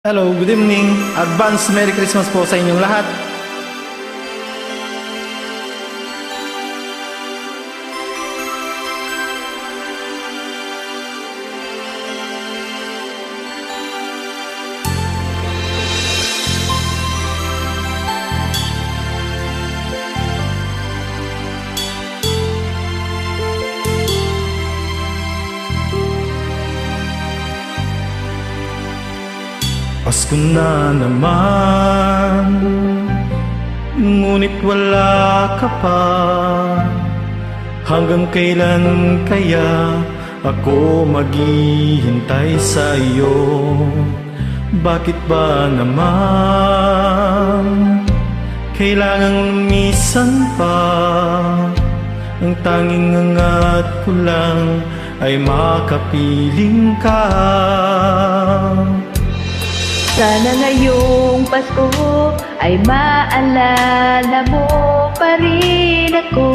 Hello, good evening. Advance Merry Christmas po sa inyong lahat. Pasko na naman, ngunit wala ka pa. Hanggang kailan kaya ako maghihintay sa iyo? Bakit ba naman kailangang lumisan pa? Ang tanging angat ko lang ay makapiling ka. Sana ngayong Pasko ay maalala mo pa rin ako.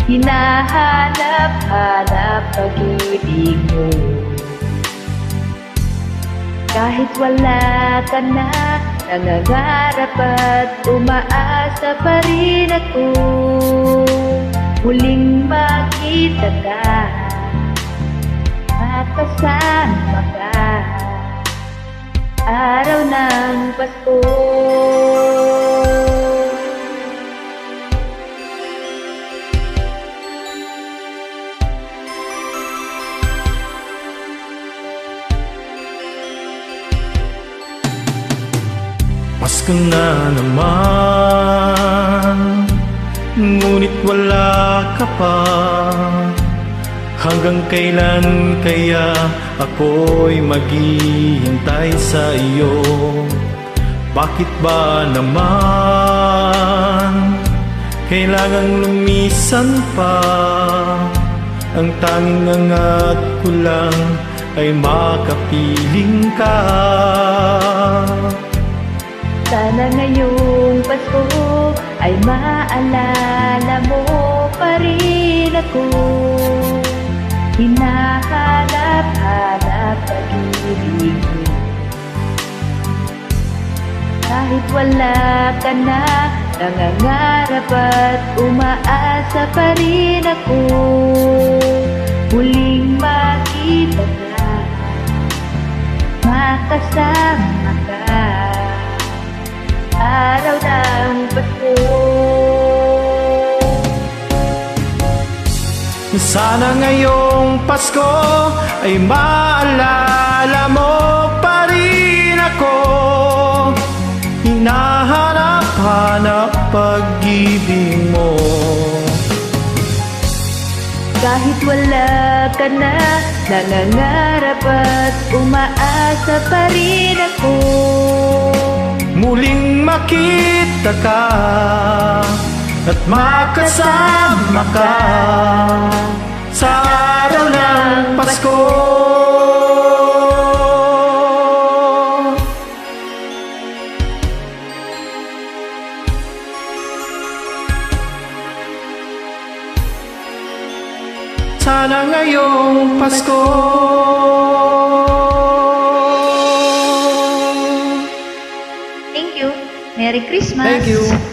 Hinahanap-hanap pag-ibig mo. Kahit wala ka na, nangangarap at umaasa pa rin ako. Muling makita ka, makasama ka, araw ng Pasko. Pasko na naman, ngunit wala ka pa. Hanggang kailan kaya ako'y maghihintay sa iyo? Bakit ba naman kailangang lumisan pa? Ang tanging angat ko lang ay makapiling ka. Sana ngayong Pasko ay maalala mo pa rin ako. Hinahanap-hanap pag-ibig mo. Kahit wala ka na, nangangarap at umaasa pa rin ako. Muling makita ka, makasama ka, araw ng Pasko. Sana ngayong Pasko ay maalala mo pa rin ako. Hinahanap-hanap pag-ibig mo. Kahit wala ka na, nangangarap at umaasa pa rin ako. Muling makita ka at makasama ka sa araw ng Pasko. Sana ngayong Pasko Thank you. Merry Christmas. Thank you.